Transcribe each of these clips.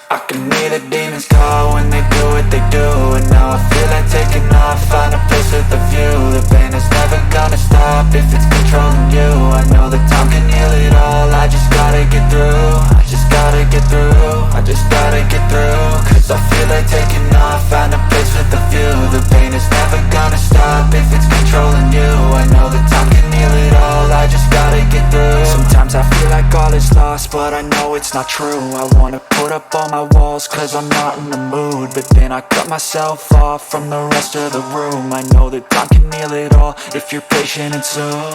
I can hear the demons call when they do what they do. And now I feel like taking off, find a place with a view. The pain is never gonna stop if it's controlling you. I know that time can heal it all, I just gotta get through. I just gotta get through, I just gotta get through. Cause I feel like taking off, find a place with a view. The pain is never gonna stop if it's controlling you. I know that time can heal it all, I just gotta get through. Sometimes I feel like all is lost, but I know it's not true. I wanna put up all my walls cause I'm not in the mood, but then I cut myself off from the rest of the room. I know that time can heal it all if you're patient, and soon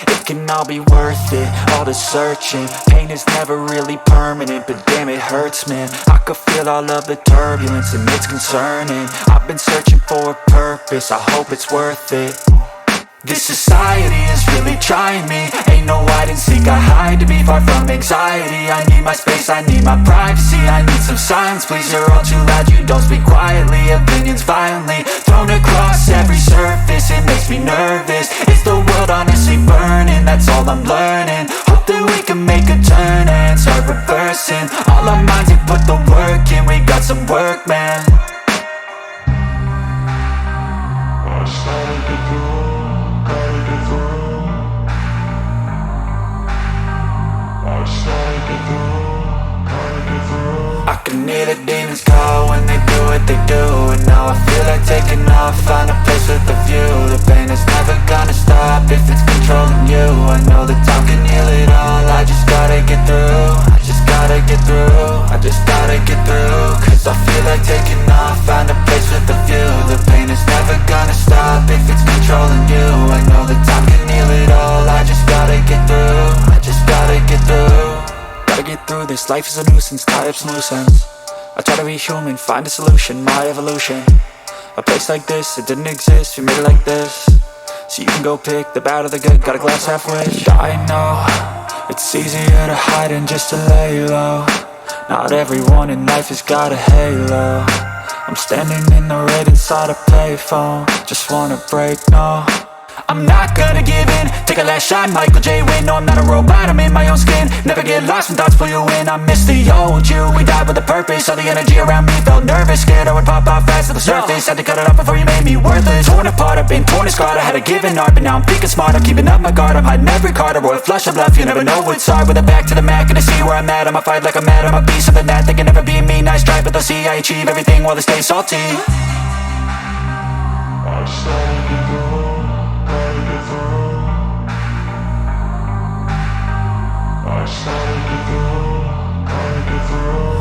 it can all be worth it, all the searching. Pain is never really permanent, but damn it hurts, man. I could feel all of the turbulence and it's concerning. I've been searching for a purpose, I hope it's worth it. This society is really trying me. Ain't no hide and seek, I hide to be far from anxiety. I need my space, I need my privacy. I need some silence, please, you're all too loud. You don't speak quietly, opinions violently thrown across every surface. It makes me nervous, is the world honestly burning? That's all I'm learning. Hope that we can make a turn and start reversing all our minds and put the work in. We got some work, man. I started to do. I can hear the demons call when they do what they do. And now I feel like taking off, find a place with a view. The pain is never gonna stop if it's controlling you. I know that time can heal it all, I just gotta get through. I just gotta get through, I just gotta get through. Cause I feel like taking off, find a place with a view. The pain is never gonna stop if it's controlling you. I know that time can heal it all, I just gotta get through. I just gotta get through. Gotta get through this, life is a nuisance, tie up some loose ends. I try to be human, find a solution, my evolution. A place like this, it didn't exist, we made it like this. So you can go pick the bad or the good, got a glass halfway. I know, it's easier to hide than just to lay low. Not everyone in life has got a halo. I'm standing in the red inside a payphone, just wanna break, no. I'm not gonna give in, take a last shot, Michael J. Win. No, I'm not a robot, I'm in my own skin. Never get lost when thoughts pull you in. I miss the old you, we died with a purpose. All the energy around me felt nervous, scared I would pop out fast to the surface. Had to cut it off before you made me worthless. Torn apart, I've been torn and scarred. I had a given art, but now I'm thinking smart. I'm keeping up my guard, I'm hiding every card. A royal flush of bluff, you never know what's hard. With a back to the mat, gonna see where I'm at. I'ma fight like I'm mad, I'm a beast of the net. They can never be me, nice try, but they'll see I achieve everything while they stay salty. I started to go.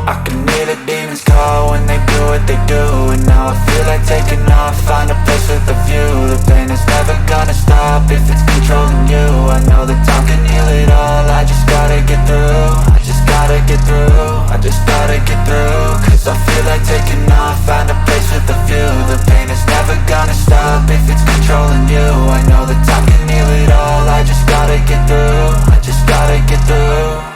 I can hear the demons call when they do what they do. And now I feel like taking off, find a place with a view. The pain is never gonna stop if it's controlling you. I know that time can heal it all, I just gotta get through. I just gotta get through, I just gotta get through. Cause I feel like taking off, find a place with a view. The pain is never gonna stop if it's controlling you. I know that time can heal it all, I just gotta get through. I just gotta get through.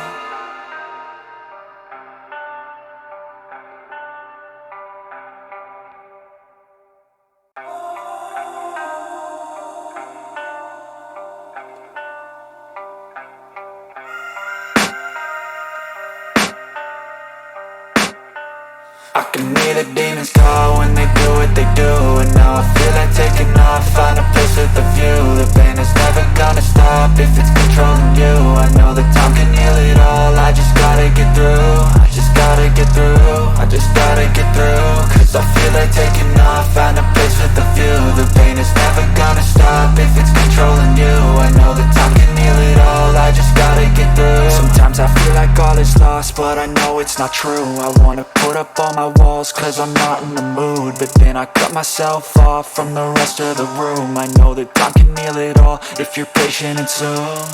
I can hear the demons call when they do what they do. And now I feel like taking off, find a place with a view. The pain is never gonna stop if it's controlling you. I know that time can heal it all, I just gotta get through. I just gotta get through, I just gotta get through. Cause I feel like taking off, find a place with a view. The pain is never gonna stop if it's controlling you. I know that time can heal it all, I just gotta get through. Sometimes I feel like all is lost, but I know it's not true. I wanna put up all my walls cause I'm not in the mood, but then I cut myself off from the rest of the room. I know that time can heal it all if you're patient, and soon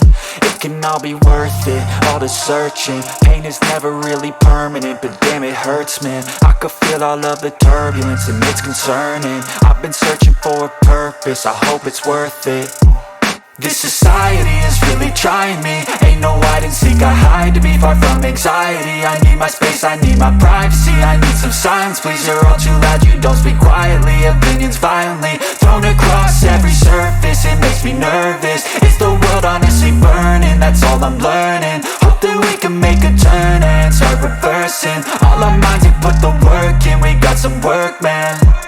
it can all be worth it, all the searching. Pain is never really permanent, but damn it hurts, man. I could feel all of the turbulence and it's concerning. I've been searching for a purpose, I hope it's worth it. This society is really trying me. Ain't no hide and seek, I hide to be far from anxiety. I need my space, I need my privacy. I need some silence, please, you're all too loud. You don't speak quietly, opinions violently thrown across every surface. It makes me nervous, is the world honestly burning? That's all I'm learning. Hope that we can make a turn and start reversing all our minds and put the work in, we got some work, man.